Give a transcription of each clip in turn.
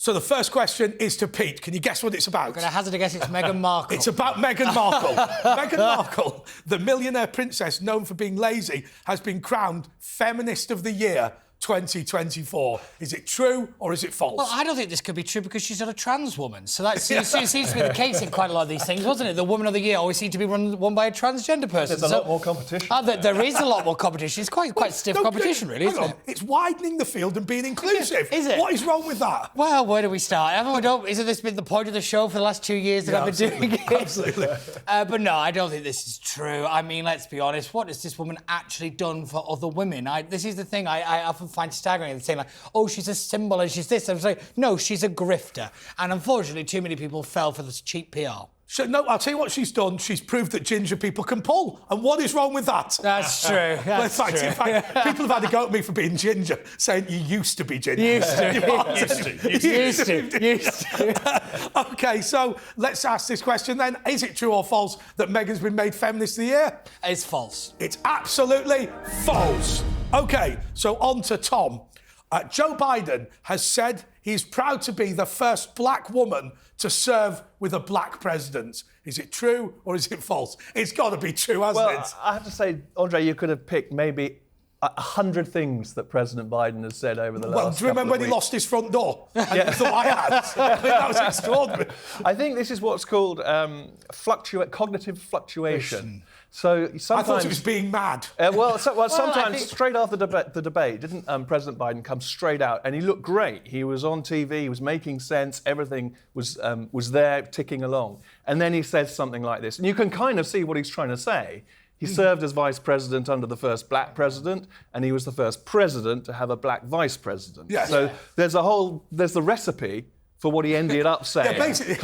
So the first question is to Pete. Can you guess what it's about? I'm going to hazard a guess it's Meghan Markle. It's about Meghan Markle. Meghan Markle, the millionaire princess known for being lazy, has been crowned Feminist of the Year 2024. Is it true or is it false? Well, I don't think this could be true because she's not a trans woman. So that seems to be the case in quite a lot of these things, wasn't it? The Woman of the Year always seemed to be won by a transgender person. There's a lot more competition. There is a lot more competition. It's quite stiff competition, really, isn't it? It's widening the field and being inclusive. Is it? What is wrong with that? Well, where do we start? Isn't this been the point of the show for the last 2 years that I've been doing it? Absolutely. But no, I don't think this is true. I mean, let's be honest. What has this woman actually done for other women? This is the thing I often find staggering. Saying like, oh, she's a symbol and she's this. I was like, no, she's a grifter. And unfortunately, too many people fell for this cheap PR. So, no, I'll tell you what she's done. She's proved that ginger people can pull. And what is wrong with that? That's true. In fact, people have had a go at me for being ginger, saying you used to be ginger. Used to. OK, so let's ask this question then. Is it true or false that Meghan's been made Feminist of the Year? It's false. It's absolutely false. OK, so on to Tom. Joe Biden has said he's proud to be the first black woman to serve with a black president. Is it true or is it false? It's got to be true, hasn't it? I have to say, Andre, you could have picked maybe 100 things that President Biden has said over the last Well, do you remember when he lost his front door? And you thought I had? I mean, that was extraordinary. I think this is what's called cognitive fluctuation. So sometimes I thought it was being mad. Sometimes straight after the debate, didn't President Biden come straight out and he looked great. He was on TV, he was making sense, everything was there, ticking along. And then he says something like this. And you can kind of see what he's trying to say. He served as vice president under the first black president, and he was the first president to have a black vice president. Yes. So there's the recipe for what he ended up saying. Yeah, basically,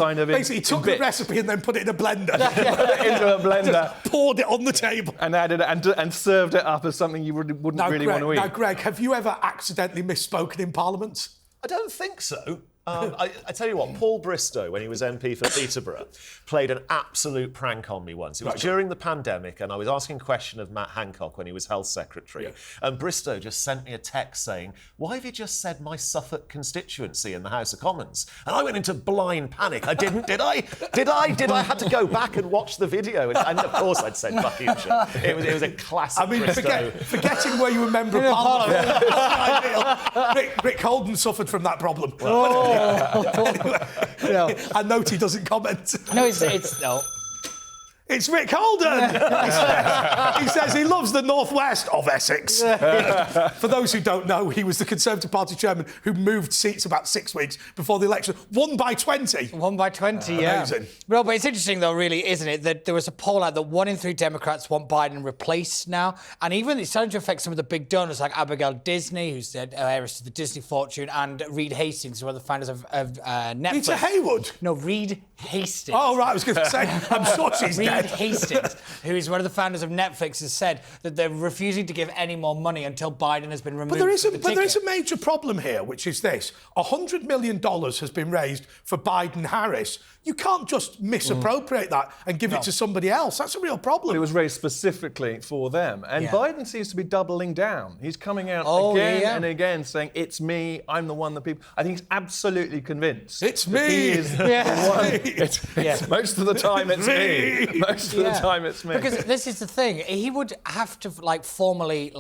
he took the recipe and then put it in a blender. Put it into a blender. Just poured it on the table. And added it and served it up as something you wouldn't really want to eat. Now, Greg, have you ever accidentally misspoken in Parliament? I don't think so. I tell you what, Paul Bristow, when he was MP for Peterborough, played an absolute prank on me once. It was during the pandemic, and I was asking a question of Matt Hancock when he was Health Secretary. Yeah. And Bristow just sent me a text saying, why have you just said my Suffolk constituency in the House of Commons? And I went into blind panic. I didn't, did I? I had to go back and watch the video. And of course I'd said Buckinghamshire. It was a classic Bristow. Forgetting where you were a member of Parliament. Rick Holden suffered from that problem. No. I note he doesn't comment. No, it's no. It's Rick Holden! He says he loves the northwest of Essex. For those who don't know, he was the Conservative Party chairman who moved seats about 6 weeks before the election. Won by 20. Won by 20, yeah. Amazing. Well, but it's interesting, though, really, isn't it, that there was a poll out that 1 in 3 Democrats want Biden replaced now. And even it's starting to affect some of the big donors like Abigail Disney, who's the heiress to the Disney fortune, and Reed Hastings, one of the founders of Netflix. Rita Haywood? No, Reed Hastings. Oh, right, I was going to say, I'm sure she's dead. Reed Hastings, who is one of the founders of Netflix, has said that they're refusing to give any more money until Biden has been removed. But there is a major problem here, which is this. $100 million has been raised for Biden-Harris. You can't just misappropriate that and give it to somebody else. That's a real problem. But it was raised specifically for them. And Biden seems to be doubling down. He's coming out again and again saying, it's me, I'm the one that people... I think he's absolutely convinced. It's me! He is the one. Most of the time, it's me. Most of the time, it's me. Because this is the thing. He would have to, formally,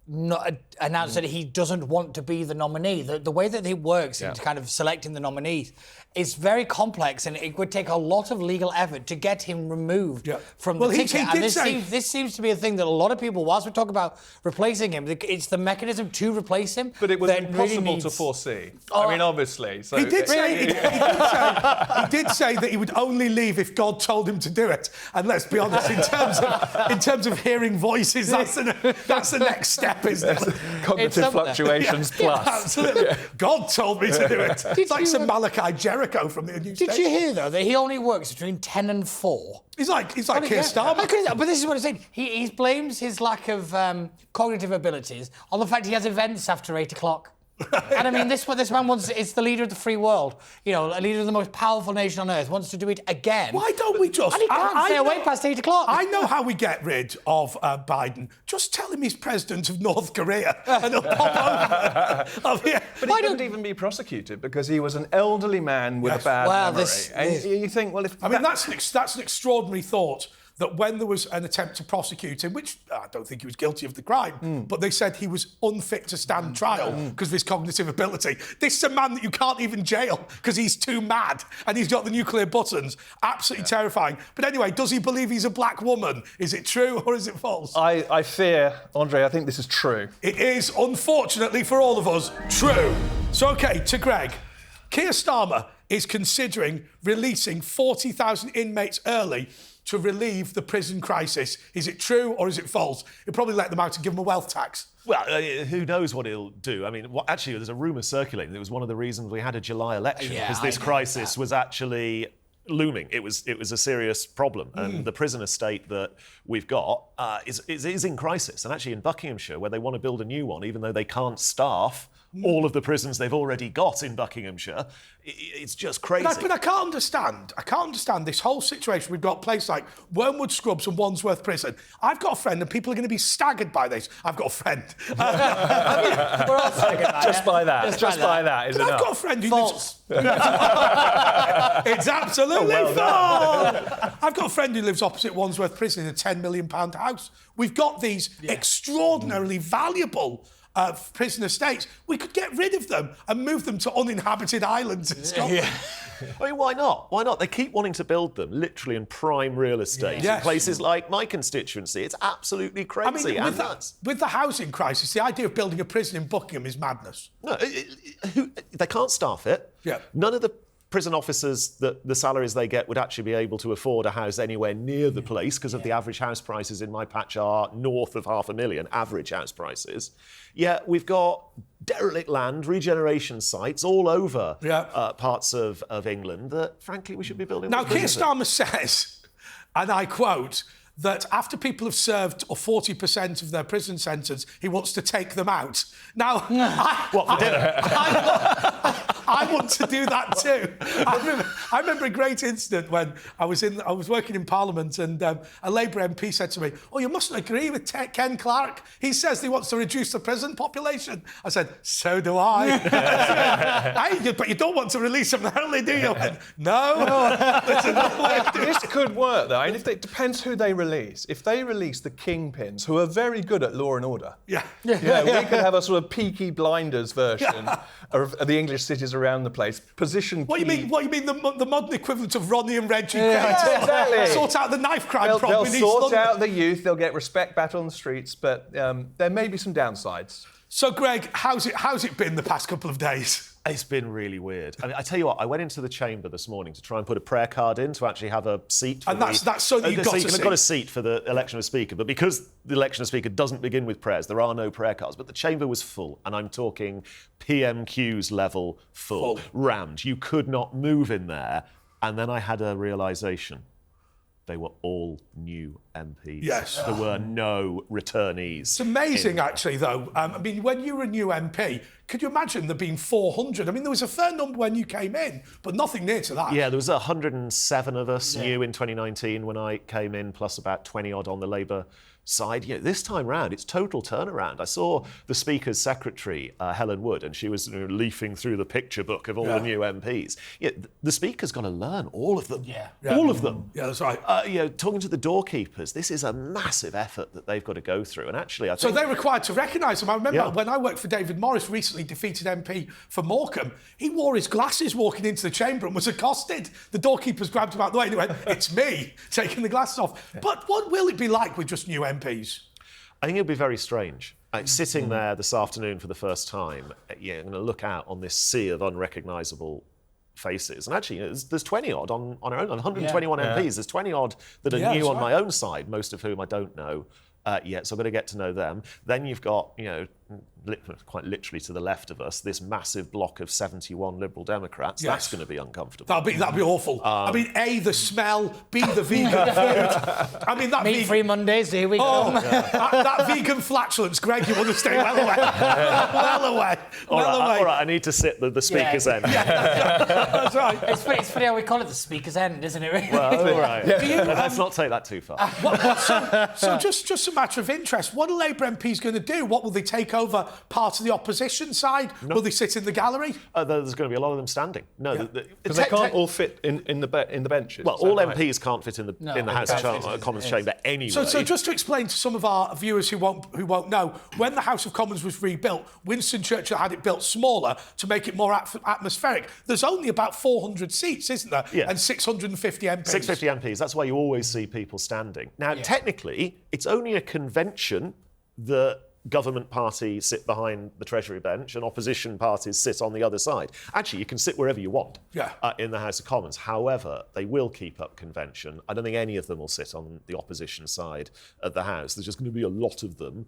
not announce that he doesn't want to be the nominee. The way that it works in kind of selecting the nominees is very complex, and it would take a lot of legal effort to get him removed from the ticket. And this seems to be a thing that a lot of people, whilst we talk about replacing him, it's the mechanism to replace him. But it was impossible to foresee. I mean, obviously. So he did say that he would only leave if God told him to do it. And let's be honest, in terms of hearing voices, that's the next step, isn't it? Cognitive fluctuations plus. Absolutely. God told me to do it. It's like some Malachi Jericho from the New Station. Did you hear, though, that he only works between 10 and 4? He's like Keir Starmer. But this is what I'm saying. He blames his lack of cognitive abilities on the fact he has events after 8 o'clock. And I mean, this man wants, it's the leader of the free world, you know, a leader of the most powerful nation on earth, wants to do it again. Why don't we just... And he can't stay awake past 8 o'clock. I know how we get rid of Biden. Just tell him he's president of North Korea and he'll pop over here. But he couldn't even be prosecuted because he was an elderly man with a bad memory. And you think, well, if... I mean, that's an extraordinary thought, that when there was an attempt to prosecute him, which I don't think he was guilty of the crime, but they said he was unfit to stand trial because of his cognitive ability. This is a man that you can't even jail because he's too mad and he's got the nuclear buttons. Absolutely terrifying. But anyway, does he believe he's a black woman? Is it true or is it false? I fear, Andre, I think this is true. It is, unfortunately for all of us, true. So, OK, to Greg. Keir Starmer is considering releasing 40,000 inmates early to relieve the prison crisis. Is it true or is it false? He'll probably let them out and give them a wealth tax. Well, who knows what he'll do? I mean, actually, there's a rumour circulating that it was one of the reasons we had a July election, because this crisis was actually looming. It was a serious problem, and the prison estate that we've got is in crisis. And actually, in Buckinghamshire, where they want to build a new one, even though they can't staff all of the prisons they've already got in Buckinghamshire, it's just crazy. But I can't understand this whole situation. We've got a place like Wormwood Scrubs and Wandsworth Prison. I've got a friend, and people are going to be staggered by this. I've got a friend. We're all staggered by Just by that. Just by that is enough. I've got a friend who False. It's absolutely false. I've got a friend who lives opposite Wandsworth Prison in a £10 million house. We've got these extraordinarily valuable prison estates. We could get rid of them and move them to uninhabited islands in Scotland. I mean, why not? Why not? They keep wanting to build them literally in prime real estate in places like my constituency. It's absolutely crazy. I mean, with the housing crisis, the idea of building a prison in Buckingham is madness. No, they can't staff it. Yeah. None of the prison officers, the salaries they get would actually be able to afford a house anywhere near the place, because of the average house prices in my patch are north of £500,000, average house prices. Yeah, we've got derelict land, regeneration sites all over parts of England that, frankly, we should be building. Now, Keir Starmer says, and I quote, that after people have served 40% of their prison sentence, he wants to take them out. Now, I want to do that too. I remember a great incident when I was working in Parliament, and a Labour MP said to me, "Oh, you mustn't agree with Ken Clarke. He says he wants to reduce the prison population." I said, "So do I." But you don't want to release them early, do you? I went, no. This could work, though. And it depends who they release. If they release the kingpins, who are very good at law and order, we could have a sort of Peaky Blinders version of the English cities around the place. What you mean? The modern equivalent of Ronnie and Reggie? Exactly. Sort out the knife crime problem. They'll sort out the youth. They'll get respect back on the streets, but there may be some downsides. So, Greg, how's it been the past couple of days? It's been really weird. I mean, I tell you what, I went into the chamber this morning to try and put a prayer card in to actually have a seat. And that's so that you've got a seat. I've got a seat for the election of Speaker, but because the election of Speaker doesn't begin with prayers, there are no prayer cards. But the chamber was full, and I'm talking PMQs level full, rammed. You could not move in there. And then I had a realisation. They were all new MPs. Yes. There were no returnees. It's amazing, actually, though. I mean, when you were a new MP, could you imagine there being 400? I mean, there was a fair number when you came in, but nothing near to that. Yeah, there was 107 of us new in 2019 when I came in, plus about 20 odd on the Labour side. Yeah, this time round, it's total turnaround. I saw the Speaker's secretary, Helen Wood, and she was leafing through the picture book of all the new MPs. Yeah, the Speaker's got to learn all of them. All of them. Yeah, that's right. Talking to the doorkeepers, this is a massive effort that they've got to go through. And actually, I think... So they're required to recognise them. I remember when I worked for David Morris, recently defeated MP for Morecambe, he wore his glasses walking into the chamber and was accosted. The doorkeepers grabbed him out of the way and he went, "It's me," taking the glasses off. Yeah. But what will it be like with just new MPs? I think it'll be very strange. Sitting there this afternoon for the first time, I'm going to look out on this sea of unrecognisable faces. And actually, there's 20 odd on our own, 121 MPs. There's 20 odd that are new on my own side, most of whom I don't know yet, so I've got to get to know them. Then you've got, quite literally to the left of us, this massive block of 71 Liberal Democrats. Yes. That's going to be uncomfortable. That'd be awful. I mean, A, the smell, B, the vegan food. I mean, that meat-free Mondays, here we go. That vegan flatulence, Greg, you want to stay well away. Well away. All right, I need to sit the speaker's end. That's right. It's funny how we call it the speaker's end, isn't it? Really? Well, all right. Let's not take that too far. So just a matter of interest, what are Labour MPs going to do? What will they take over part of the opposition side? No. Will they sit in the gallery? There's going to be a lot of them standing. No, because they can't all fit in the benches. Well, all MPs can't fit in the House of Commons chamber anyway. So just to explain to some of our viewers who won't know, when the House of Commons was rebuilt, Winston Churchill had it built smaller to make it more atmospheric. There's only about 400 seats, isn't there? Yeah. And 650 MPs. 650 MPs. That's why you always see people standing. Now, technically, it's only a convention that government parties sit behind the Treasury bench and opposition parties sit on the other side. Actually, you can sit wherever you want in the House of Commons. However, they will keep up convention. I don't think any of them will sit on the opposition side of the House. There's just going to be a lot of them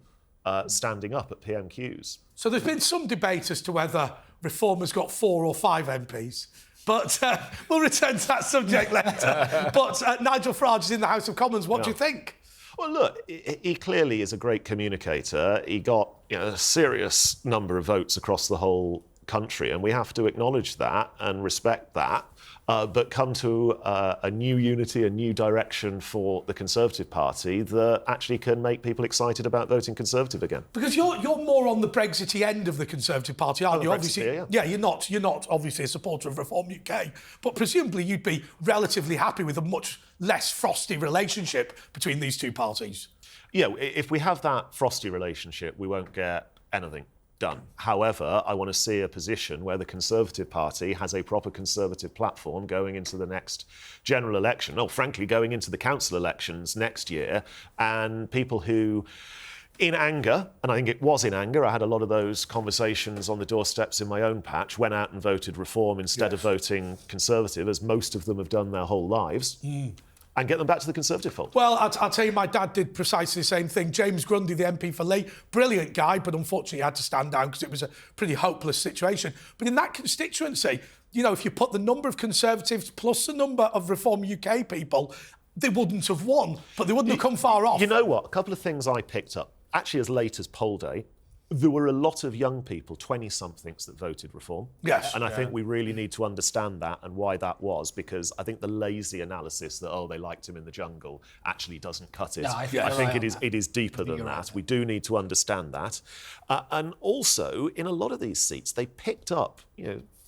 standing up at PMQs. So there's been some debate as to whether Reform has got 4 or 5 MPs. But we'll return to that subject later. But Nigel Farage is in the House of Commons. What do you think? Well, look, he clearly is a great communicator. He got a serious number of votes across the whole country, and we have to acknowledge that and respect that, but come to a new unity, a new direction for the Conservative Party that actually can make people excited about voting Conservative again. Because you're more on the Brexity end of the Conservative Party, aren't you? Obviously, you're not obviously a supporter of Reform UK, but presumably you'd be relatively happy with a much less frosty relationship between these two parties. Yeah, if we have that frosty relationship, we won't get anything done. However, I want to see a position where the Conservative Party has a proper Conservative platform going into the next general election, or frankly, going into the council elections next year, and people who, in anger, and I think it was in anger, I had a lot of those conversations on the doorsteps in my own patch, went out and voted Reform instead of voting Conservative, as most of them have done their whole lives. And get them back to the Conservative fold. Well, I'll tell you, my dad did precisely the same thing. James Grundy, the MP for Lee, brilliant guy, but unfortunately had to stand down because it was a pretty hopeless situation. But in that constituency, if you put the number of Conservatives plus the number of Reform UK people, they wouldn't have won, but they wouldn't have come far off. You know what? A couple of things I picked up, actually as late as poll day. There were a lot of young people, 20-somethings, that voted Reform. Yes. And I think we really need to understand that and why that was, because I think the lazy analysis that, they liked him in the jungle, actually doesn't cut it. No, I think it is deeper than that. Right. We do need to understand that. And also, in a lot of these seats, they picked up,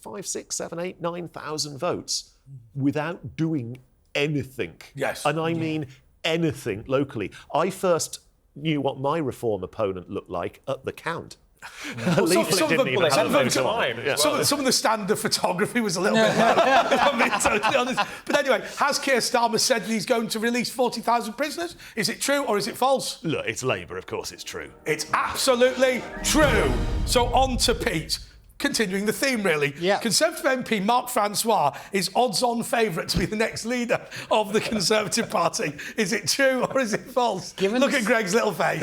5, 6, 7, 8, 9,000 votes without doing anything. Yes. And I mean anything locally. I first knew what my Reform opponent looked like at the count. Some of the standard photography was a little bit low, if I'm being totally honest. But anyway, has Keir Starmer said that he's going to release 40,000 prisoners? Is it true or is it false? Look, it's Labour, of course it's true. It's absolutely true. So on to Pete. Continuing the theme, really. Yeah. Conservative MP Mark Francois is odds-on favourite to be the next leader of the Conservative Party. Is it true or is it false? Look at Greg's little face.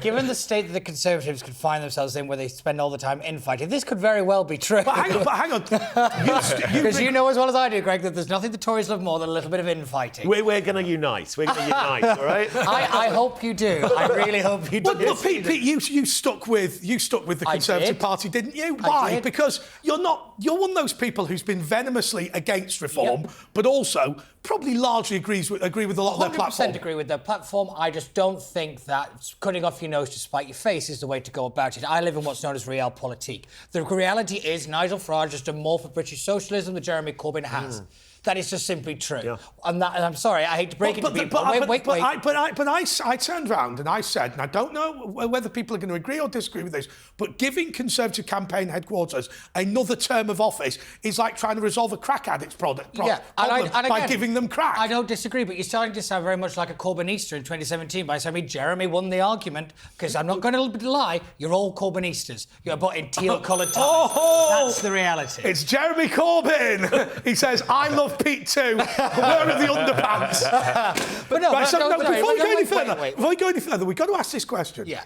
Given the state that the Conservatives could find themselves in, where they spend all the time infighting, this could very well be true. But hang on. Because you know as well as I do, Greg, that there's nothing the Tories love more than a little bit of infighting. We're going to unite. We're going to unite, all right? I hope you do. I really hope you do. Well, Pete, you stuck with the Conservative Party, didn't you? Why? Because you're one of those people who's been venomously against Reform, but also probably largely agree with a lot of their platform. 100% agree with their platform. I just don't think that cutting off your nose to spite your face is the way to go about it. I live in what's known as realpolitik. The reality is Nigel Farage has done more for British socialism than Jeremy Corbyn has. That is just simply true. Yeah. And I'm sorry, I hate to break it to people. Wait. I turned round and I said, and I don't know whether people are going to agree or disagree with this, but giving Conservative campaign headquarters another term of office is like trying to resolve a crack addict's problem by giving them crack. I don't disagree, but you're starting to sound very much like a Corbynista in 2017 by saying Jeremy won the argument, because I'm not going to lie, you're all Corbynistas. You're but in teal-coloured ties. That's the reality. It's Jeremy Corbyn. He says, I love Pete too. Where are the underpants? Before we go any further, we've got to ask this question. Yeah.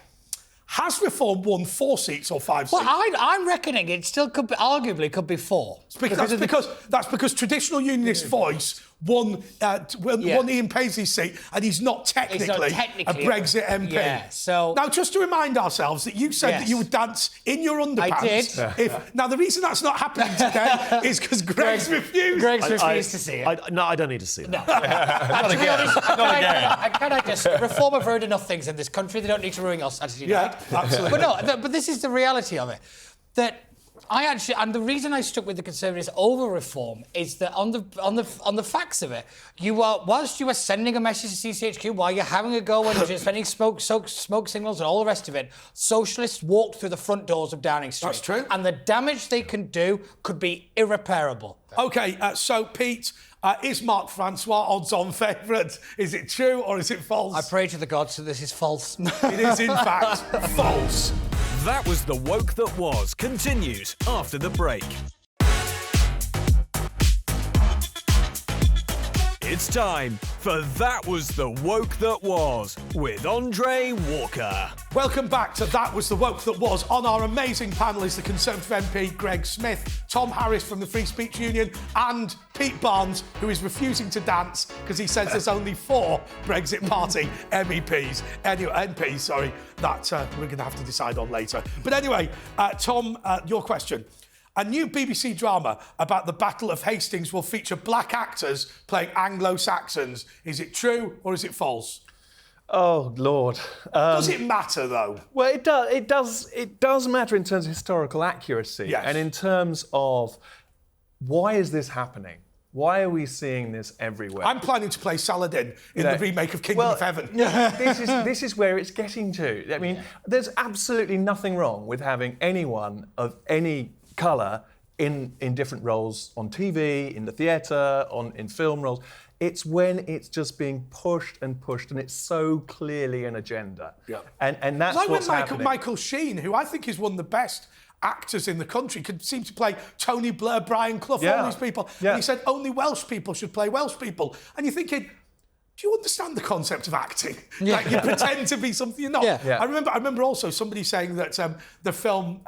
Has Reform won 4 seats or 5 Well, seats? I'm reckoning it still could be, arguably could be 4. That's because traditional unionist voice won Ian Paisley's seat, and he's not technically a Brexit MP. Yeah, so now, just to remind ourselves that you said that you would dance in your underpants. I did. Now, the reason that's not happening today is because Greg's refused. Greg's refused to see it. No, I don't need to see that. No. Not again. Can I just... Reform have heard enough things in this country. They don't need to ruin our Saturday night. Absolutely. But this is the reality of it. That I actually, and the reason I stuck with the Conservatives over Reform is that on the facts of it, whilst you were sending a message to CCHQ, while you're having a go and you're sending smoke signals and all the rest of it, socialists walked through the front doors of Downing Street. That's true. And the damage they can do could be irreparable. OK, so Pete, is Mark Francois odds-on favourite? Is it true or is it false? I pray to the gods that this is false. It is, in fact, false. That Was the Woke That Was continues after the break. It's time for That Was the Woke That Was with Andre Walker. Welcome back to That Was the Woke That Was. On our amazing panel is the Conservative MP Greg Smith, Tom Harris from the Free Speech Union, and Pete Barnes, who is refusing to dance because he says there's only 4 Brexit Party MPs that we're going to have to decide on later. But anyway, Tom, your question. A new BBC drama about the Battle of Hastings will feature black actors playing Anglo-Saxons. Is it true or is it false? Oh, Lord. Does it matter, though? Well, it does. It does matter in terms of historical accuracy, yes, and in terms of why is this happening? Why are we seeing this everywhere? I'm planning to play Saladin in the remake of Kingdom of Heaven. This is where it's getting to. I mean, there's absolutely nothing wrong with having anyone of any colour in different roles on TV, in the theatre, in film roles. It's when it's just being pushed, and it's so clearly an agenda. Yeah. And that's what's happening. Michael Sheen, who I think is one of the best actors in the country, could seem to play Tony Blair, Brian Clough, all these people. Yeah. And he said only Welsh people should play Welsh people. And you're thinking, do you understand the concept of acting? Yeah. Like, you pretend to be something you're not. Yeah. Yeah. I remember also somebody saying that the film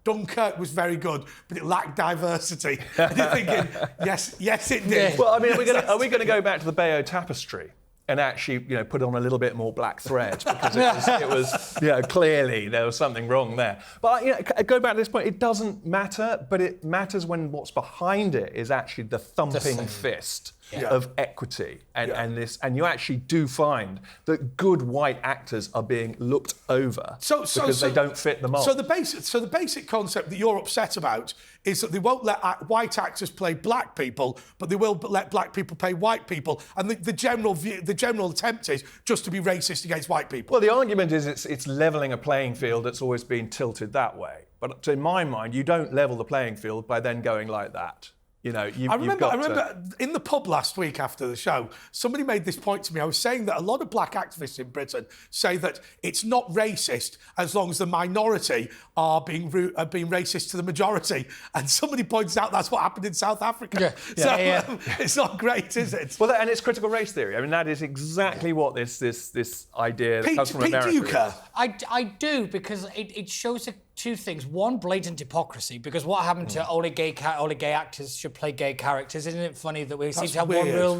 Dunkirk was very good, but it lacked diversity. And you're thinking, yes, it did. Yeah. Well, I mean, are we going to go back to the Bayeux Tapestry and actually, put on a little bit more black thread because it was clearly there was something wrong there. But go back to this point. It doesn't matter, but it matters when what's behind it is actually the thumping fist of equity and you actually do find that good white actors are being looked over because they don't fit the mold. So the basic concept that you're upset about is that they won't let white actors play black people, but they will let black people play white people. And the general attempt is just to be racist against white people. Well, the argument is it's levelling a playing field that's always been tilted that way. But in my mind, you don't level the playing field by then going like that. I remember in the pub last week after the show, somebody made this point to me. I was saying that a lot of black activists in Britain say that it's not racist as long as the minority are being racist to the majority. And somebody points out that's what happened in South Africa. It's not great, is it? Well, and it's critical race theory. I mean, that is exactly what this idea that comes from America. Do you care? I do, because it shows two things. One, blatant hypocrisy, because what happened to all the gay actors should play gay characters? Isn't it funny that we seem to have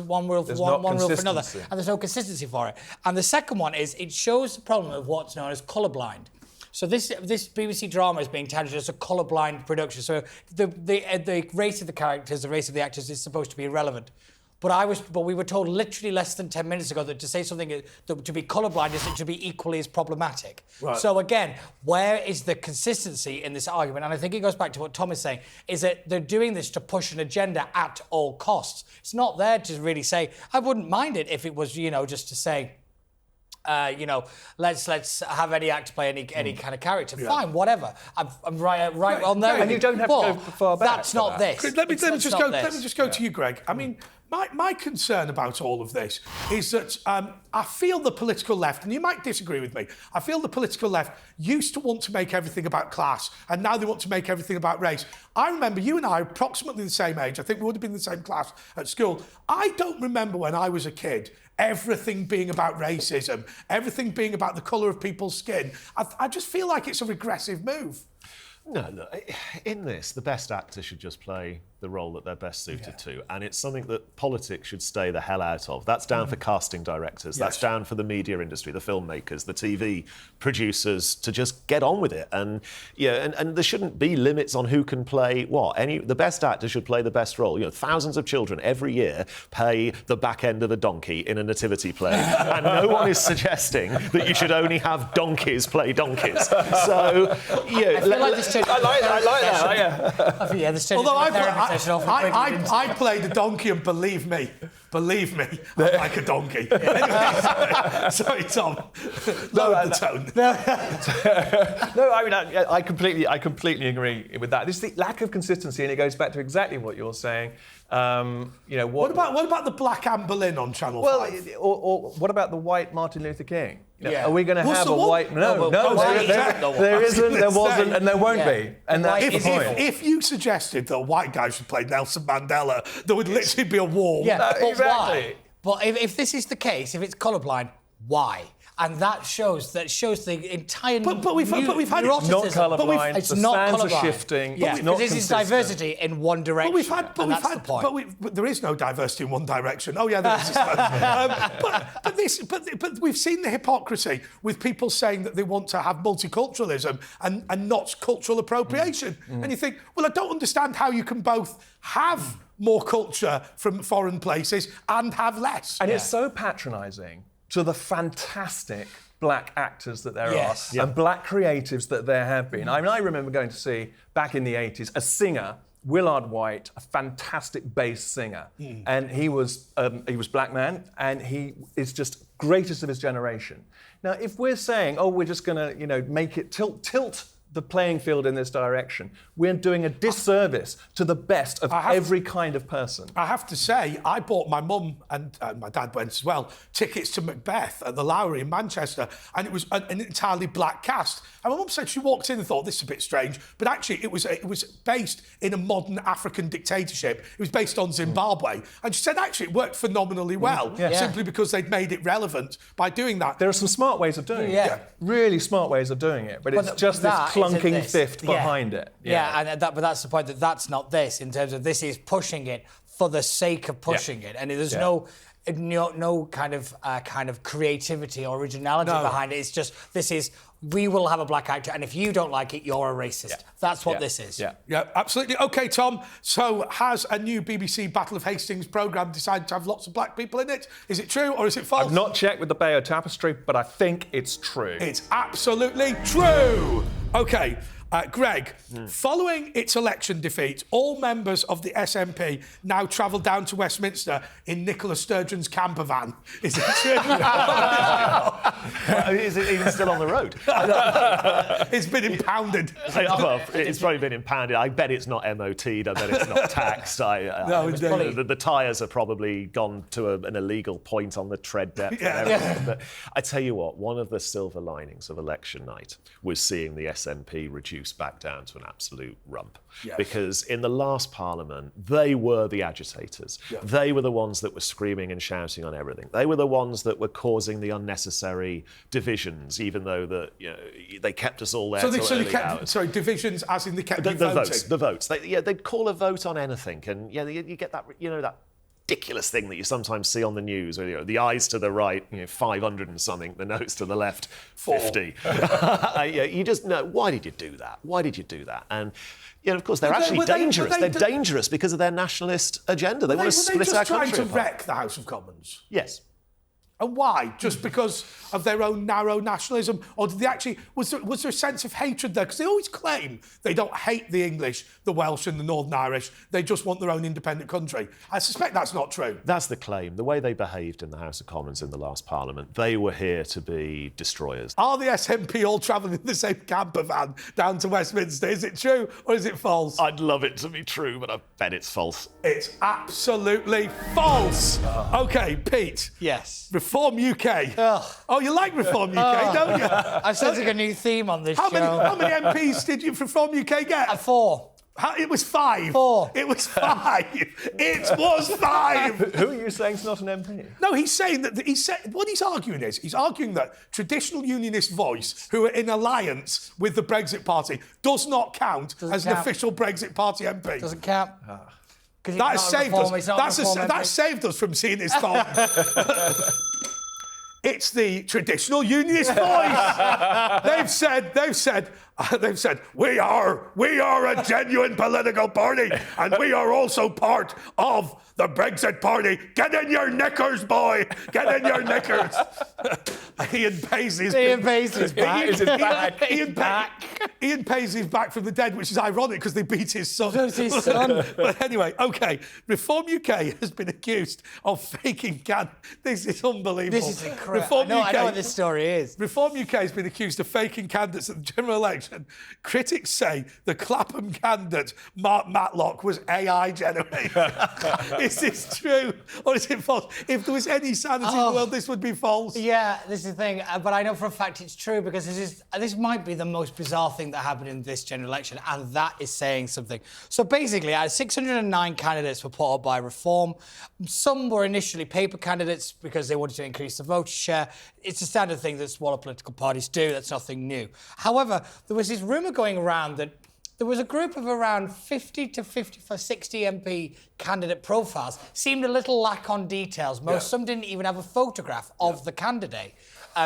one rule for another, and there's no consistency for it? And the second one is it shows the problem of what's known as colourblind. So this BBC drama is being touted as a colourblind production. So the race of the characters, the race of the actors is supposed to be irrelevant. But we were told literally less than 10 minutes ago that to say something that to be colourblind is to be equally as problematic. Right. So again, where is the consistency in this argument? And I think it goes back to what Tom is saying, is that they're doing this to push an agenda at all costs. It's not there to really say, I wouldn't mind it if it was, just to say, let's have any actor play any kind of character. Yeah. Fine, whatever. I'm right on there. And you don't have to go far back. That's not this. Let me just go to you, Greg. I mean, my concern about all of this is that I feel the political left, and you might disagree with me, I feel the political left used to want to make everything about class, and now they want to make everything about race. I remember you and I are approximately the same age. I think we would have been in the same class at school. I don't remember when I was a kid everything being about racism, everything being about the colour of people's skin. I just feel like it's a regressive move. No, look, in this, the best actor should just play the role that they're best suited to. And it's something that politics should stay the hell out of. That's down for casting directors. That's down for the media industry, the filmmakers, the TV producers to just get on with it. And and there shouldn't be limits on who can play what. The best actor should play the best role. Thousands of children every year pay the back end of a donkey in a nativity play. And no one is suggesting that you should only have donkeys play donkeys. So, I like that. Yeah, the Although I played a donkey, and believe me, I'm like a donkey. Anyway, sorry, Tom. Lower the tone. No, I mean, I completely agree with that. This is the lack of consistency, and it goes back to exactly what you're saying. What about the Black Anne Boleyn on Channel 5? Or what about the white Martin Luther King? Yeah. Are we going to have a white? No, there isn't, there wasn't, and there won't be. And that's the point. If you suggested that a white guy should play Nelson Mandela, there would literally be a war. Yeah, but exactly. Why? But if this is the case, if it's colourblind, why? And that shows the entire. But we've had neuroticism. Not colourblind. It's the not sands colourblind. are shifting. Yeah, it's not this is diversity in one direction. But there is no diversity in one direction. Oh yeah, there is. But we've seen the hypocrisy with people saying that they want to have multiculturalism and not cultural appropriation. And you think, well, I don't understand how you can both have more culture from foreign places and have less. And it's so patronising to the fantastic black actors that there are and black creatives that there have been. I mean, I remember going to see, back in the 80s, a singer, Willard White, a fantastic bass singer. And he was black man, and he is just greatest of his generation. Now, if we're saying, we're just going to, make it tilt the playing field in this direction, we're doing a disservice to the best of every kind of person. I have to say, I bought my mum, and my dad went as well, tickets to Macbeth at the Lowry in Manchester, and it was an entirely black cast. And my mum said she walked in and thought, this is a bit strange, but actually it was based in a modern African dictatorship. It was based on Zimbabwe. And she said, actually, it worked phenomenally well, simply because they'd made it relevant by doing that. There are some smart ways of doing it. Really smart ways of doing it, but it's just this clunking fifth behind it. But that's the point, that's not this, in terms of this is pushing it for the sake of pushing it, and there's no kind of creativity or originality behind it. It's just, this is, we will have a black actor, and if you don't like it, you're a racist. That's what this is. Yeah, absolutely. OK, Tom, so has a new BBC Battle of Hastings programme decided to have lots of black people in it? Is it true or is it false? I've not checked with the Bayeux Tapestry, but I think it's true. It's absolutely true. OK. Greg, following its election defeat, all members of the SNP now travel down to Westminster in Nicola Sturgeon's camper van. Is it true? Is it even still on the road? It's been impounded. It's probably been impounded. I bet it's not MOT'd. I bet it's not taxed. The tyres have probably gone to an illegal point on the tread depth. But I tell you what, one of the silver linings of election night was seeing the SNP reduce back down to an absolute rump. Because in the last Parliament, they were the agitators. They were the ones that were screaming and shouting on everything. They were the ones that were causing the unnecessary divisions, even though they kept us all there. So divisions as in they kept voting? The votes. They'd call a vote on anything, and you get that, that ridiculous thing that you sometimes see on the news, where the eyes to the right, 500 and something, the nose to the left, 50. You just know, why did you do that? Why did you do that? And of course, they're actually dangerous. They're dangerous because of their nationalist agenda. They want to split our country. Were they just trying to wreck the House of Commons? Yes. And why? Just because of their own narrow nationalism? Or did they actually, was there a sense of hatred there? Because they always claim they don't hate the English, the Welsh and the Northern Irish. They just want their own independent country. I suspect that's not true. That's the claim. The way they behaved in the House of Commons in the last Parliament, they were here to be destroyers. Are the SNP all travelling in the same camper van down to Westminster? Is it true or is it false? I'd love it to be true, but I bet it's false. It's absolutely false. OK, Pete. Yes. Reform UK. Oh, you like Reform UK, don't you? I'm setting a new theme on this show. How many MPs did you Reform UK get? 4. It was 5. 4. It was 5. It was 5. Who are you saying's not an MP? No, he's saying that what he's arguing is he's arguing that traditional unionist voice who are in alliance with the Brexit Party does not count as an official Brexit Party MP. Doesn't count. That has saved us. That saved us from seeing his thought. It's the traditional unionist voice. They've said we are a genuine political party, and we are also part of the Brexit Party. Get in your knickers, boy. Get in your knickers. Ian Paisley's back. Ian Paisley's back from the dead, which is ironic because they beat his son. Who's his son? But anyway, OK. Reform UK has been accused of faking This is unbelievable. This is incredible. I know what this story is. Reform UK has been accused of faking candidates at the general election. Critics say the Clapham candidate, Mark Matlock, was AI generated. Is this true or is it false? If there was any sanity in the world, this would be false. Yeah, this is the thing. But I know for a fact it's true because this might be the most bizarre thing that happened in this general election, and that is saying something. So basically, 609 candidates were put up by Reform. Some were initially paper candidates because they wanted to increase the vote share. It's a standard thing that smaller political parties do. That's nothing new. However, there was this rumour going around that there was a group of around 50 to 60 MP candidate profiles. Seemed a little lack on details. Some didn't even have a photograph of the candidate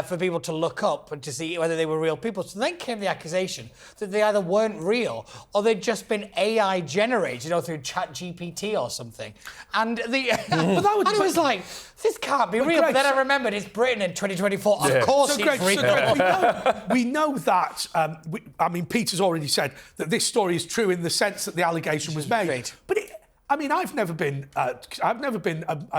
for people to look up and to see whether they were real people. So then came the accusation that they either weren't real or they'd just been AI generated, through ChatGPT or something. And it was like, this can't be real. But then I remembered it's Britain in 2024. Of course it's real. We know that. Peter's already said that this story is true in the sense that the allegation was made. Great. But I've never been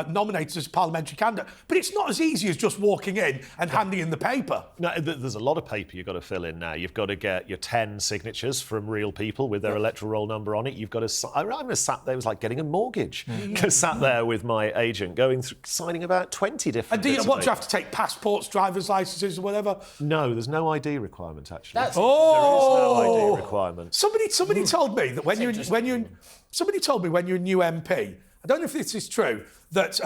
nominated as a parliamentary candidate, but it's not as easy as just walking in and handing in the paper. No, there's a lot of paper you've got to fill in now. You've got to get your 10 signatures from real people with their electoral roll number on it. You've got to. I sat there, it was like getting a mortgage. I sat there with my agent going through, signing about 20 different. And do you have to take passports, driver's licences, or whatever? No, there's no ID requirement actually. There is no ID requirement. Somebody told me that when you're a new MP, I don't know if this is true, that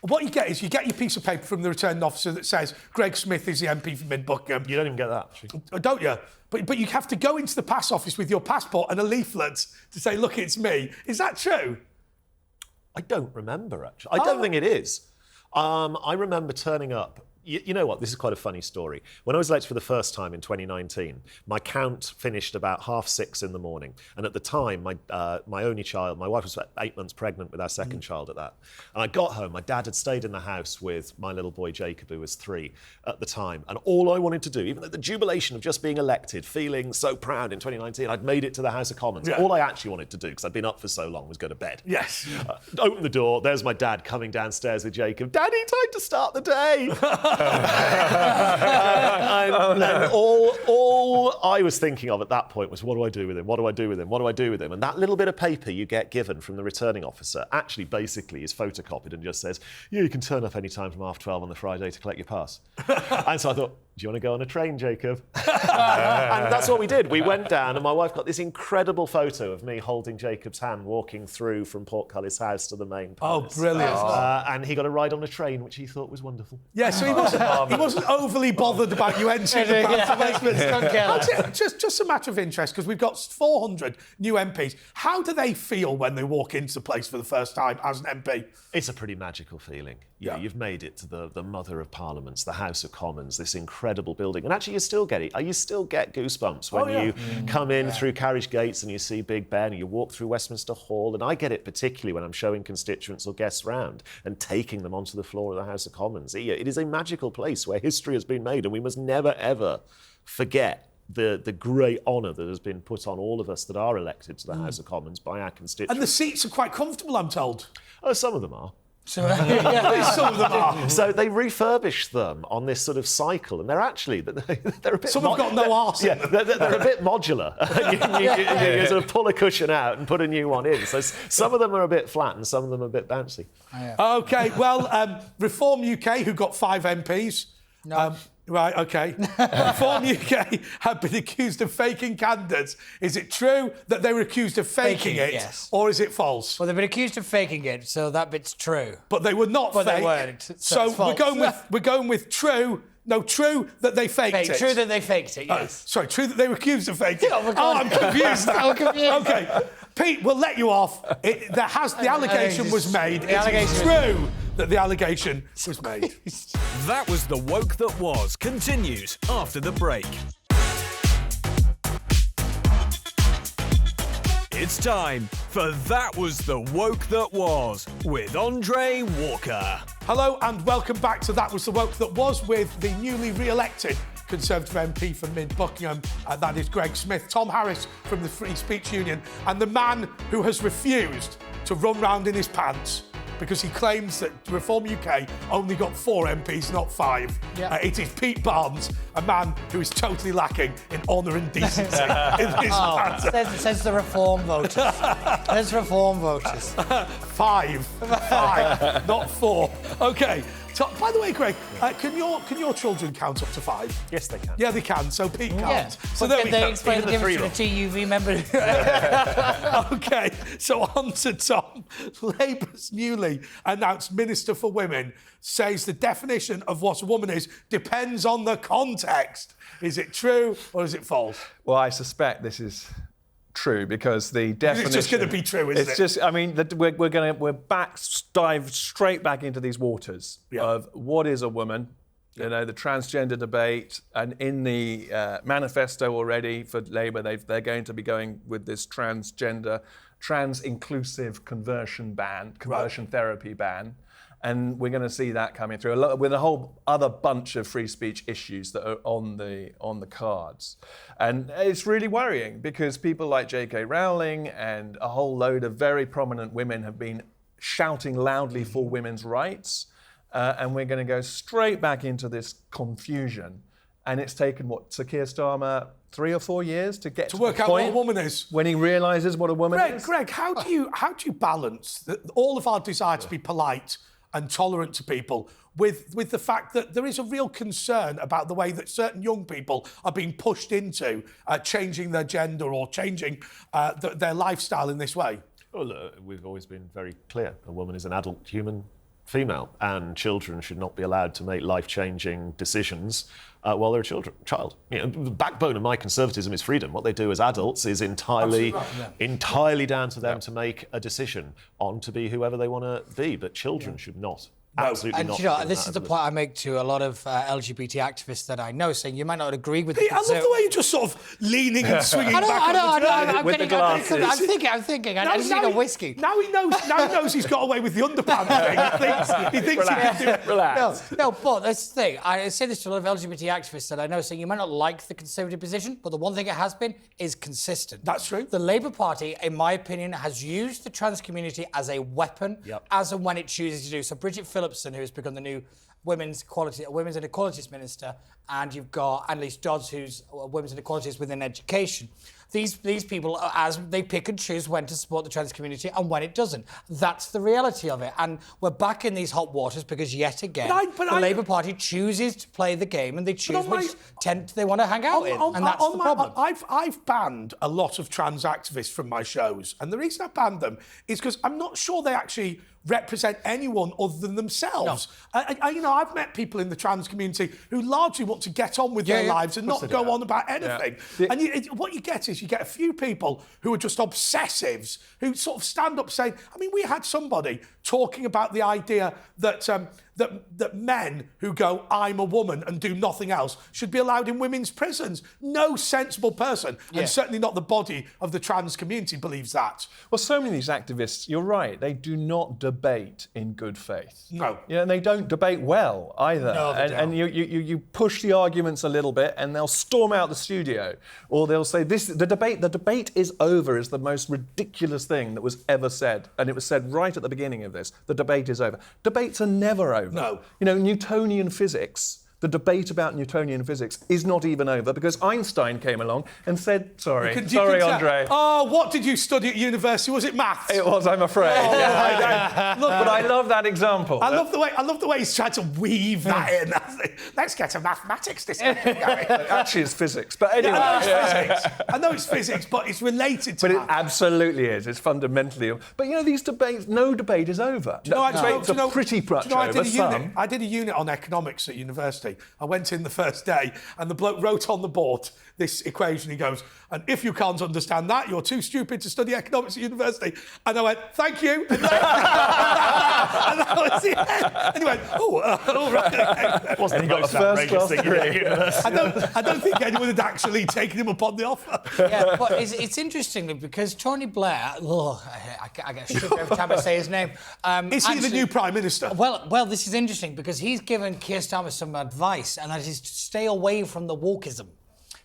what you get is you get your piece of paper from the returning officer that says Greg Smith is the MP from Mid-Buckingham. You don't even get that, actually. Don't you? But you have to go into the pass office with your passport and a leaflet to say, look, it's me. Is that true? I don't remember, actually. I don't think it is. I remember turning up. You know what? This is quite a funny story. When I was elected for the first time in 2019, my count finished about 6:30 in the morning. And at the time, my only child, my wife was about 8 months pregnant with our second child at that. And I got home, my dad had stayed in the house with my little boy Jacob, who was 3 at the time. And all I wanted to do, even though the jubilation of just being elected, feeling so proud in 2019, I'd made it to the House of Commons. Yeah. All I actually wanted to do, because I'd been up for so long, was go to bed. Yes. Open the door, there's my dad coming downstairs with Jacob. Daddy, time to start the day. And all I was thinking of at that point was, what do I do with him? What do I do with him? What do I do with him? And that little bit of paper you get given from the returning officer actually basically is photocopied and just says, yeah, you can turn up any time from 12:30 on the Friday to collect your pass. And so I thought, do you want to go on a train, Jacob? And that's what we did. We went down and my wife got this incredible photo of me holding Jacob's hand walking through from Portcullis House to the main palace. Oh, brilliant. And he got a ride on a train, which he thought was wonderful. Yeah, so he wasn't overly bothered about you entering the Battle of Westminster. Just a matter of interest, because we've got 400 new MPs. How do they feel when they walk into the place for the first time as an MP? It's a pretty magical feeling. Yeah. You've made it to the mother of parliaments, the House of Commons, this incredible building. And actually, you still get goosebumps when you come in through carriage gates and you see Big Ben, and you walk through Westminster Hall. And I get it particularly when I'm showing constituents or guests round and taking them onto the floor of the House of Commons. It is a magical place where history has been made, and we must never, ever forget the great honour that has been put on all of us that are elected to the House of Commons by our constituents. And the seats are quite comfortable, I'm told. Oh, some of them are. Some of them are. So they refurbished them on this sort of cycle, and they're actually they're a bit. Some have got no arse. Yeah, they're a bit modular. you sort of pull a cushion out and put a new one in. So some of them are a bit flat, and some of them are a bit bouncy. OK, well, Reform UK, who got 5 MPs. No. Right, OK. Reform UK have been accused of faking candidates. Is it true that they were accused of faking it, yes. or is it false? Well, they've been accused of faking it, so that bit's true. But they were not But fake. they weren't, so So it's false. we're going with true. No, true that they faked it. True that they faked it, yes. Sorry, true that they were accused of faking it. Oh, my Oh, God. I'm confused. I'm confused. OK, Pete, we'll let you off. The allegation was made. The allegation It's true that the allegation was made. That was the woke that was. Continues after the break. It's time for That Was the Woke That Was with Andre Walker. Hello and welcome back to That Was the Woke That Was with the newly re-elected Conservative MP for Mid Buckingham, that is Greg Smith, Tom Harris from the Free Speech Union, and the man who has refused to run round in his pants because he claims that Reform UK only got 4 MPs, not 5. Yeah. It is Pete Barnes, a man who is totally lacking in honour and decency in this matter. Says the Reform voters. Says Reform voters. 5, not 4. OK. So, by the way, Greg, can your children count up to 5? Yes, they can. Yeah, they can. So Pete can't. Yeah. So But there can we they go. explain the Even the difference between a TUV member? OK, so on to Tom. Labour's newly announced Minister for Women says the definition of what a woman is depends on the context. Is it true or is it false? Well, I suspect this is true because the definition. It's just going to be true, isn't it? It's just. I mean, we're dive straight back into these waters of what is a woman. You know, the transgender debate, and in the manifesto already for Labour, they're going to be going with this trans-inclusive conversion therapy ban. And we're going to see that coming through, with a whole other bunch of free speech issues that are on the cards. And it's really worrying because people like J.K. Rowling and a whole load of very prominent women have been shouting loudly for women's rights. And we're going to go straight back into this confusion. And it's taken, Sir Keir Starmer 3 or 4 years to get to work the out what point a woman is. when he realises what a woman is. Greg, how do you balance all of our desire to be polite and tolerant to people with the fact that there is a real concern about the way that certain young people are being pushed into changing their gender or changing their lifestyle in this way? Well, we've always been very clear. A woman is an adult human female, and children should not be allowed to make life-changing decisions while they're a child. You know, the backbone of my conservatism is freedom. What they do as adults is entirely down to them to make a decision on to be whoever they want to be. But children should not. Absolutely And not. you know, this is the point I make to a lot of LGBT activists that I know, saying you might not agree with I love the way you're just sort of leaning and swinging back on the I'm With the glasses. I'm thinking. I just need a whiskey. Now he knows he's got away with the underpants thing. He thinks he can do it. Relax. No, but that's the thing. I say this to a lot of LGBT activists that I know, saying you might not like the Conservative position, but the one thing it has been is consistent. That's true. The Labour Party, in my opinion, has used the trans community as a weapon, as and when it chooses to do. So Bridget Phillipson, who has become the new Women's and Equalities Minister, and you've got Annalise Dodds, who's Women's and Equalities within education. These people, as they pick and choose when to support the trans community and when it doesn't. That's the reality of it. And we're back in these hot waters because yet again, the Labour Party chooses to play the game and they choose which tent they want to hang out in. And that's the problem. I've banned a lot of trans activists from my shows. And the reason I banned them is because I'm not sure they actually represent anyone other than themselves. No. I've met people in the trans community who largely want to get on with their lives and not go on about anything. Yeah. And what you get is you get a few people who are just obsessives, who sort of stand up saying, I mean, we had somebody talking about the idea that that men who go, I'm a woman, and do nothing else should be allowed in women's prisons. No sensible person, and certainly not the body of the trans community, believes that. Well, so many of these activists, you're right, they do not debate in good faith. No. Yeah, and they don't debate well either. No, they don't. And you push the arguments a little bit and they'll storm out the studio. Or they'll say, the debate is over is the most ridiculous thing that was ever said. And it was said right at the beginning of this. The debate is over. Debates are never over. No. You know, Newtonian physics, the debate about Newtonian physics is not even over because Einstein came along and said, sorry, Andre. Oh, what did you study at university? Was it maths? It was, I'm afraid. But I love that example. I love the way he's tried to weave that in. Let's get a mathematics discussion going. Actually, it's physics. But anyway. I know it's physics, but it's related to But maths. it absolutely is. It's fundamentally. But these debates, no debate is over. Debates are pretty much over. I did a unit on economics at university. I went in the first day, and the bloke wrote on the board this equation. He goes, and if you can't understand that, you're too stupid to study economics at university. And I went, thank you. And that was the end. And he went, all right. Wasn't and he got a first-class degree. I don't think anyone had actually taken him up on the offer. Yeah, but it's interesting because Tony Blair, I get a shiver every time I say his name. Is he the new Prime Minister? Well, this is interesting because he's given Keir Starmer some advice, and that is to stay away from the wokeism.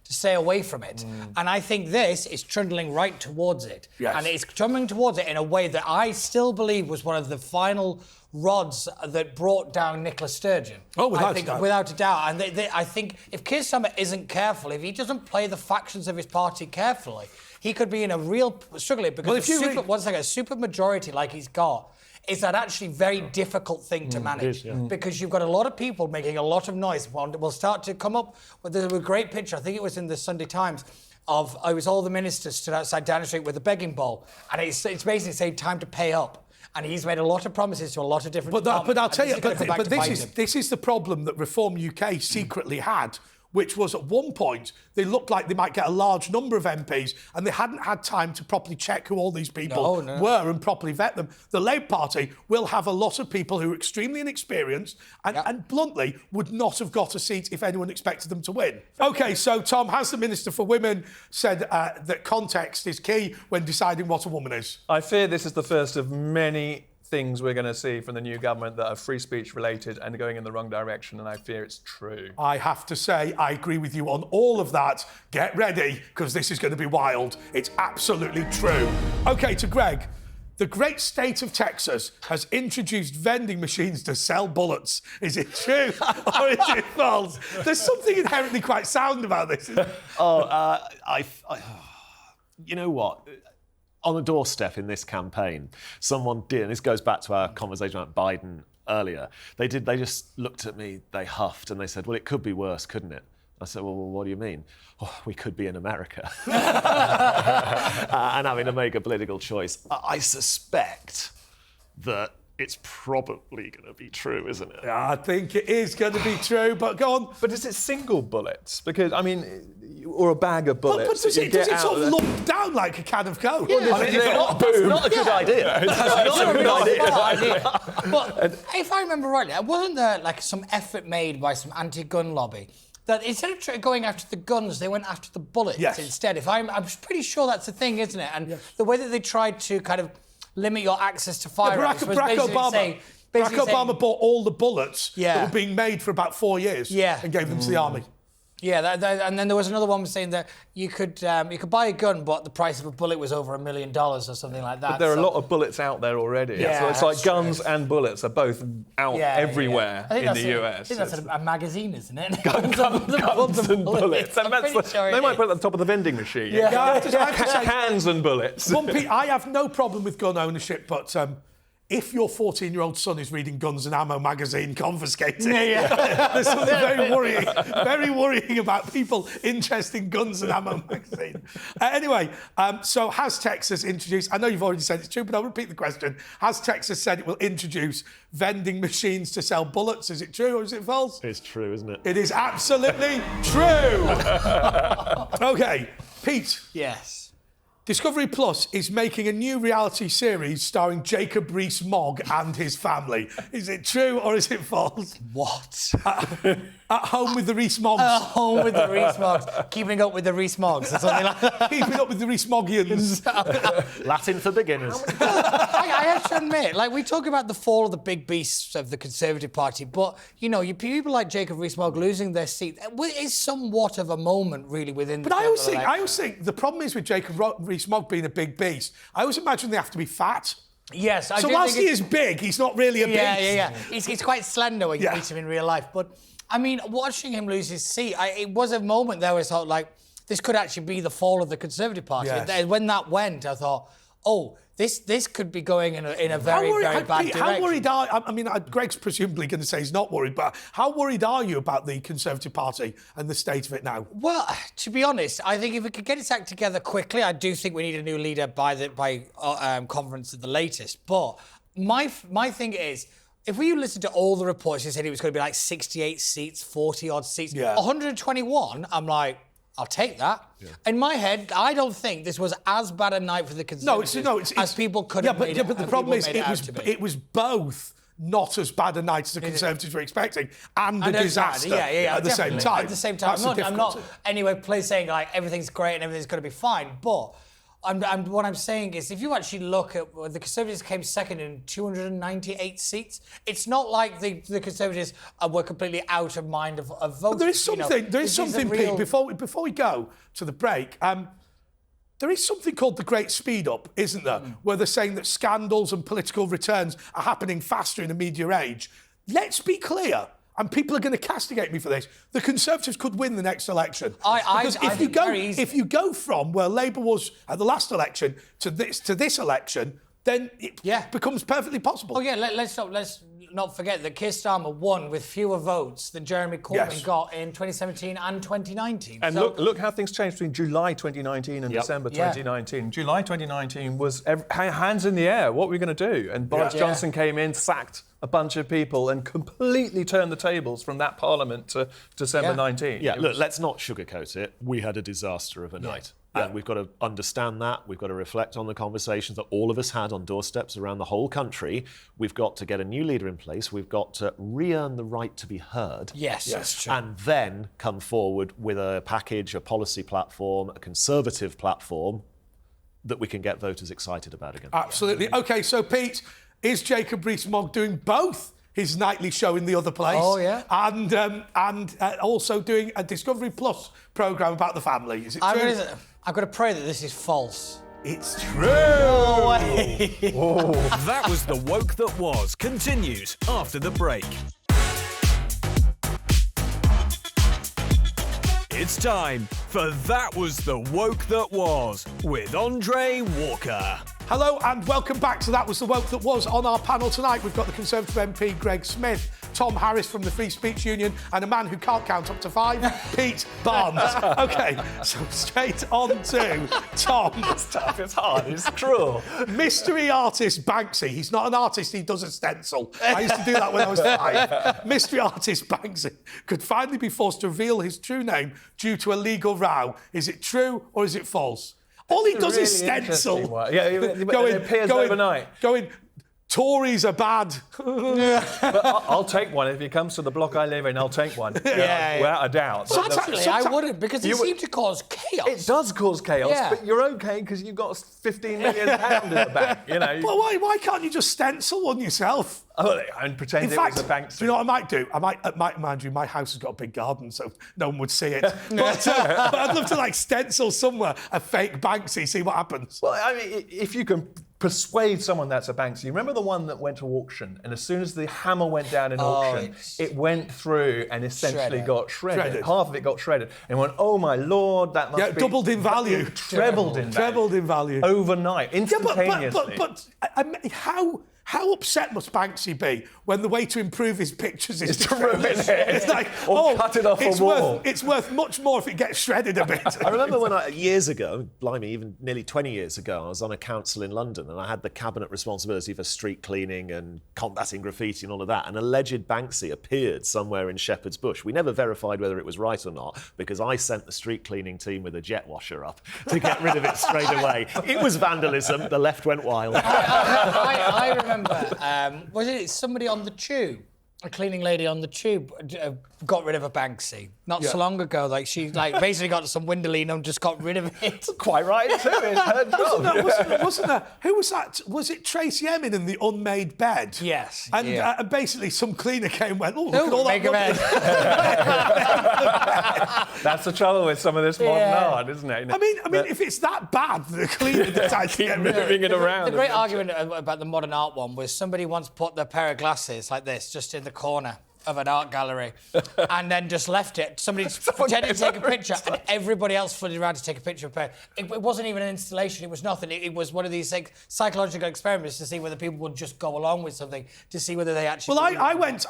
To stay away from it. And I think this is trundling right towards it. Yes. And it's trundling towards it in a way that I still believe was one of the final rods that brought down Nicola Sturgeon. Oh, without a doubt. Without a doubt. And I think if Keir Starmer isn't careful, if he doesn't play the factions of his party carefully, he could be in a real struggle because a super majority like he's got is that actually very difficult thing to manage because you've got a lot of people making a lot of noise. We'll start to come up with a great picture. I think it was in the Sunday Times of it was all the ministers stood outside Downing Street with a begging bowl, and it's basically saying time to pay up. And he's made a lot of promises to a lot of different. But I'll tell you, this is the problem that Reform UK secretly had. Which was at one point, they looked like they might get a large number of MPs and they hadn't had time to properly check who all these people were and properly vet them. The Labour Party will have a lot of people who are extremely inexperienced and bluntly would not have got a seat if anyone expected them to win. OK, so Tom, has the Minister for Women said that context is key when deciding what a woman is? I fear this is the first of many things we're going to see from the new government that are free speech related and going in the wrong direction, and I fear it's true. I have to say, I agree with you on all of that. Get ready, because this is going to be wild. It's absolutely true. OK, to Greg. The great state of Texas has introduced vending machines to sell bullets. Is it true or is it false? There's something inherently quite sound about this. You know what? On the doorstep in this campaign, someone did, and this goes back to our conversation about Biden earlier, they just looked at me, they huffed, and they said, well, it could be worse, couldn't it? I said, well, what do you mean? Oh, we could be in America. And having to make a political choice. I suspect that it's probably going to be true, isn't it? I think it is going to be true, but go on. But is it single bullets? Because, I mean, or a bag of bullets? But does it sort of lump down like a can of Coke? Yeah, it's not a good idea. It's not a good idea. But if I remember rightly, wasn't there like some effort made by some anti-gun lobby that instead of going after the guns, they went after the bullets instead? I'm pretty sure that's the thing, isn't it? And the way that they tried to kind of limit your access to firearms was Barack Obama bought all the bullets that were being made for about 4 years and gave them to the army. Yeah, and then there was another one saying that you could buy a gun, but the price of a bullet was over $1 million or something like that. But there are a lot of bullets out there already. Yeah, so it's like guns and bullets are both out everywhere in the US. I think that's a magazine, isn't it? Guns and bullets. They might put it at the top of the vending machine. Cans and bullets. I have no problem with gun ownership, but if your 14-year-old son is reading Guns and Ammo magazine, confiscate it. There's something very worrying about people interested in Guns and Ammo magazine. Anyway, so has Texas introduced, I know you've already said it's true, but I'll repeat the question. Has Texas said it will introduce vending machines to sell bullets? Is it true or is it false? It's true, isn't it? It is absolutely true. OK, Pete. Yes. Discovery Plus is making a new reality series starring Jacob Rees-Mogg and his family. Is it true or is it false? What? At home with the Rees-Moggs. At home with the Rees-Moggs. Keeping up with the Rees-Moggs or something like that. Keeping up with the Rees-Moggians. Latin for beginners. I have to admit, like, we talk about the fall of the big beasts of the Conservative Party, but, you know, people like Jacob Rees-Mogg losing their seat is somewhat of a moment, really, within the... But I always think the problem is with Jacob Rees-Mogg being a big beast, I always imagine they have to be fat. Yes, I So do whilst think he is big, he's not really a beast. Yeah. He's quite slender when you meet him in real life. But, I mean, watching him lose his seat, it was a moment there where I thought, like, this could actually be the fall of the Conservative Party. Yes. When that went, I thought, oh, this could be going in a very bad direction. How worried are you? I mean, Greg's presumably going to say he's not worried, but how worried are you about the Conservative Party and the state of it now? Well, to be honest, I think if it could get its act together quickly, I do think we need a new leader by conference at the latest. But my thing is, if we listen to all the reports, he said it was going to be like 68 seats, 40-odd seats. 121, I'm like, I'll take that. Yeah. In my head, I don't think this was as bad a night for the Conservatives as people could have made it. But the problem is it was both not as bad a night as the Conservatives were expecting and a disaster at the same time. At the same time. I'm not anyway saying like everything's great and everything's going to be fine, but what I'm saying is, if you actually look at the Conservatives came second in 298 seats, it's not like the Conservatives were completely out of mind of voting. But there is something, Pete, before we go to the break, there is something called the Great Speed Up, isn't there? Where they're saying that scandals and political returns are happening faster in the media age. Let's be clear. And people are going to castigate me for this. The Conservatives could win the next election. If you go from where Labour was at the last election to this election, then it becomes perfectly possible. Oh yeah, let's not forget that Keir Starmer won with fewer votes than Jeremy Corbyn got in 2017 and 2019. And look how things changed between July 2019 and December 2019. July 2019 was hands in the air. What were we going to do? And Boris Johnson came in, sacked a bunch of people and completely turned the tables from that Parliament to December 19. Yeah, look, let's not sugarcoat it. We had a disaster of a night. And we've got to understand that. We've got to reflect on the conversations that all of us had on doorsteps around the whole country. We've got to get a new leader in place. We've got to re-earn the right to be heard. Yes, that's true. And then come forward with a package, a policy platform, a Conservative platform that we can get voters excited about again. Absolutely. OK, so Pete, is Jacob Rees-Mogg doing both his nightly show in the other place and also doing a Discovery Plus programme about the family? Is it true? I've got to pray that this is false. It's true. No way. That was The Woke That Was. Continues after the break. It's time for That Was The Woke That Was with Andre Walker. Hello and welcome back to That Was The Woke That Was. On our panel tonight, we've got the Conservative MP Greg Smith, Tom Harris from the Free Speech Union, and a man who can't count up to 5, Pete Barnes. OK, so straight on to Tom. It's tough, it's hard, it's cruel. Mystery artist Banksy. He's not an artist, he does a stencil. I used to do that when I was 5. Mystery artist Banksy could finally be forced to reveal his true name due to a legal row. Is it true or is it false? All he does is stencil. It appears overnight. Tories are bad. But I'll take one. If it comes to the block I live in, I'll take one. Without a doubt. Actually, I wouldn't, because it seemed to cause chaos. It does cause chaos, but you're OK because you've got £15 million in the bank. You know. Well, why can't you just stencil one yourself? Oh, and pretend it was a Banksy. Do you know what I might do? Mind you, my house has got a big garden, so no one would see it. But I'd love to stencil somewhere a fake Banksy, see what happens. Well, I mean, if you can persuade someone that's a Banksy. You remember the one that went to auction, and as soon as the hammer went down in auction, it went through and essentially got shredded. Half of it got shredded. And went, oh my Lord, that must be... doubled in value. Trebled in value. Overnight, instantaneously. But how upset must Banksy be when the way to improve his pictures is to ruin it? It's like, cut it off a wall. It's worth much more if it gets shredded a bit. I remember when years ago, blimey, even nearly 20 years ago, I was on a council in London and I had the cabinet responsibility for street cleaning and combating graffiti and all of that. An alleged Banksy appeared somewhere in Shepherd's Bush. We never verified whether it was right or not because I sent the street cleaning team with a jet washer up to get rid of it straight away. It was vandalism. The left went wild. I remember, was it somebody on the tube a cleaning lady on the tube got rid of a Banksy not so long ago. Like she basically got some Windolene and just got rid of it. Quite right too. It's her job. Wasn't there? Who was that? Was it Tracy Emin in the unmade bed? Yes. And, and basically some cleaner came and went, oh, look at all make that. That's the trouble with some of this modern art, isn't it? I mean, if it's that bad, the cleaner decides to get rid of moving it around. The great argument about the modern art one was somebody once put their pair of glasses like this just in the corner of an art gallery and then just left it. Somebody pretended to take a picture and everybody else flooded around to take a picture of it. It wasn't even an installation, it was nothing. It was one of these psychological experiments to see whether people would just go along with something, to see whether they actually... Well, I went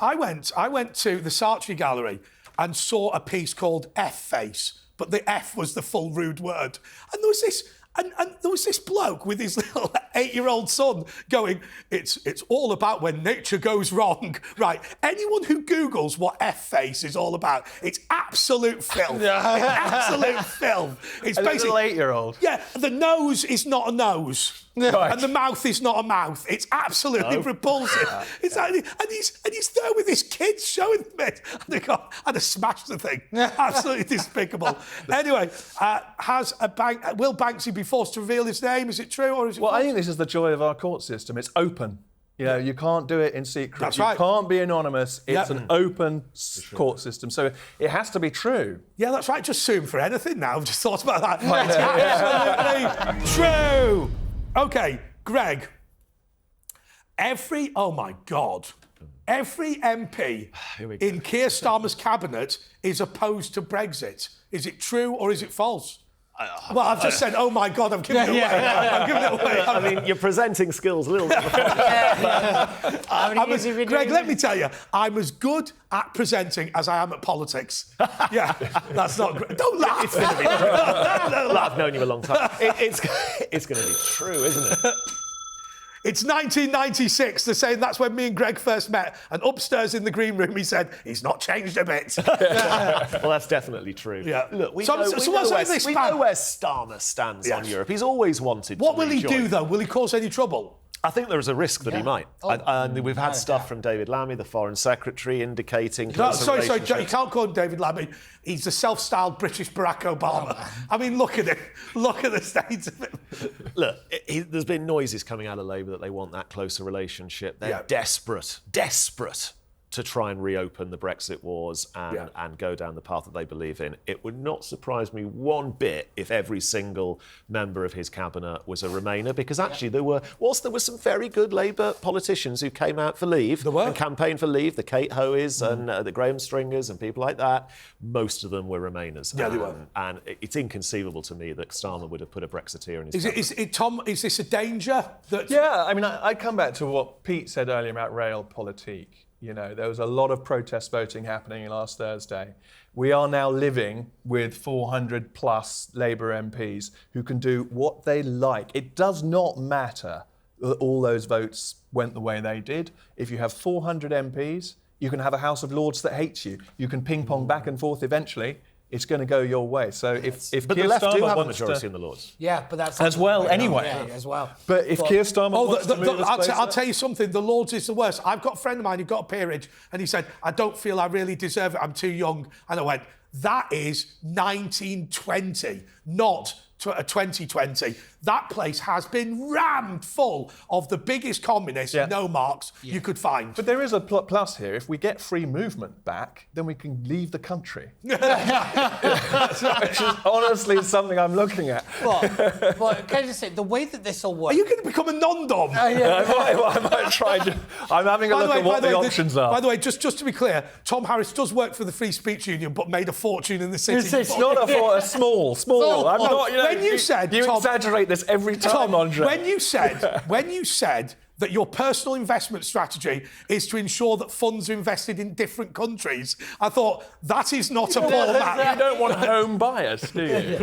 to the Sartre Gallery and saw a piece called F-Face, but the F was the full rude word. And there was this... And there was this bloke with his little 8-year-old son going, it's all about when nature goes wrong. Right, anyone who Googles what F-face is all about, it's absolute filth. Absolute filth. It's basically... A little 8-year-old. Yeah, the nose is not a nose. Right. And the mouth is not a mouth. It's absolutely repulsive. It's like, and he's there with his kids showing them it. And I smashed the thing. Absolutely despicable. Anyway, will Banksy be forced to reveal his name? Is it true or is it false? I think this is the joy of our court system. It's open. You know, you can't do it in secret. That's right. You can't be anonymous. It's an open court system. So it has to be true. Yeah, that's right. Just sue him for anything now. I've just thought about that. Absolutely true. OK, Greg. Oh, my God. Every MP in Keir Starmer's cabinet is opposed to Brexit. Is it true or is it false? Well, I've just said, oh, my God, I'm giving it away. I'm giving it away. I mean, your presenting skills a little bit. Greg, let me tell you, I'm as good at presenting as I am at politics. Yeah, that's not great. Don't laugh. It's going to be true. I've known you a long time. It's going to be true, isn't it? It's 1996. They're saying that's when me and Greg first met. And upstairs in the green room, he said, he's not changed a bit. Well, that's definitely true. Yeah. Look, we know where Starmer stands on Europe. He's always wanted to What will he do, though? Will he cause any trouble? I think there is a risk that he might. And we've had stuff from David Lammy, the Foreign Secretary, indicating... Sorry, you can't call him David Lammy. He's the self-styled British Barack Obama. I mean, look at him. Look at the state of him. Look, there's been noises coming out of Labour that they want that closer relationship. They're desperate to try and reopen the Brexit wars and go down the path that they believe in. It would not surprise me one bit if every single member of his cabinet was a Remainer, because actually whilst there were some very good Labour politicians who came out for leave and campaigned for leave, the Kate Hoeys and the Graham Stringers and people like that, most of them were Remainers. Yeah, they were. And it's inconceivable to me that Starmer would have put a Brexiteer in his cabinet. Tom, is this a danger? Yeah, I mean, I come back to what Pete said earlier about realpolitik. You know, there was a lot of protest voting happening last Thursday. We are now living with 400 plus Labour MPs who can do what they like. It does not matter that all those votes went the way they did. If you have 400 MPs, you can have a House of Lords that hates you. You can ping pong back and forth eventually. It's going to go your way. So if but Keir the left Starmer do have a wants majority in the Lords. Yeah, but that's... As well, anyway. As well. But if Keir Starmer wants to move I'll tell you something. The Lords is the worst. I've got a friend of mine who got a peerage and he said, I don't feel I really deserve it. I'm too young. And I went, that is 1920, not 2020. That place has been rammed full of the biggest communists, no marks, you could find. But there is a plus here. If we get free movement back, then we can leave the country. Which is honestly something I'm looking at. But can I just say, the way that this will work... Are you going to become a non-dom? I might try to... I'm having a look at what the options are. By the way, just to be clear, Tom Harris does work for the Free Speech Union, but made a fortune in the city. It's not a small. I'm not, when you said... You exaggerate this every time, Andre. When you said that your personal investment strategy is to ensure that funds are invested in different countries, I thought, that is not a ball map. You don't want home bias, do you?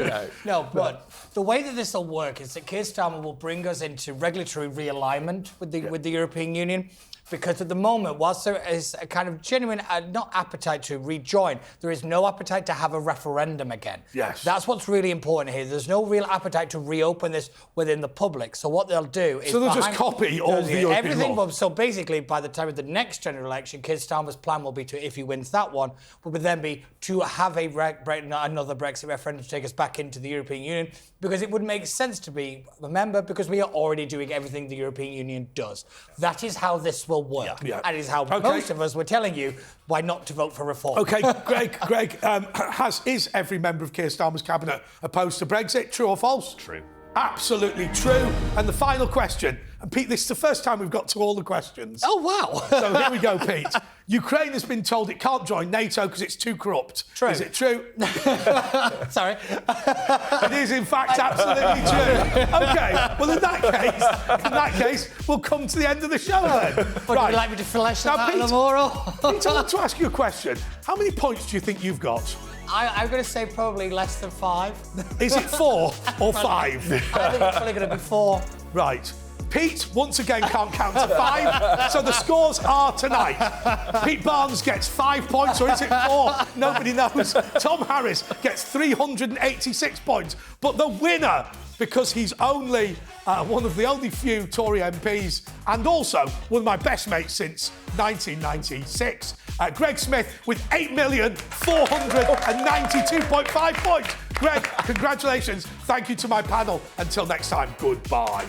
No, but the way that this will work is that Keir Starmer will bring us into regulatory realignment with the European Union. because at the moment, whilst there is a kind of genuine, not appetite to rejoin, there is no appetite to have a referendum again. Yes. That's what's really important here. There's no real appetite to reopen this within the public. So what they'll do is... So they'll just copy all the European everything. law. So basically, by the time of the next general election, Keir Starmer's plan will be to, if he wins that one, would then be to have another Brexit referendum to take us back into the European Union, because it would make sense to be a member, because we are already doing everything the European Union does. That is how this will work. Yeah. And is how most of us were telling you why not to vote for reform. OK, Greg, is every member of Keir Starmer's cabinet opposed to Brexit? True or false? True. Absolutely true. And the final question, and Pete, this is the first time we've got to all the questions. Oh, wow. So here we go, Pete. Ukraine has been told it can't join NATO because it's too corrupt. True. Is it true? Sorry. It is, in fact, absolutely true. OK, well, in that case, we'll come to the end of the show then. Would you like me to flesh that out a little more? Pete, I want to ask you a question. How many points do you think you've got? I'm going to say probably less than 5. Is it 4 or 5? I think it's probably going to be 4. Right. Pete, once again, can't count to 5. So the scores are tonight. Pete Barnes gets 5 points, or is it 4? Nobody knows. Tom Harris gets 386 points. But the winner, because he's only one of the only few Tory MPs, and also one of my best mates since 1996, Greg Smith with 8,492.5 points. Greg, congratulations. Thank you to my panel. Until next time, goodbye.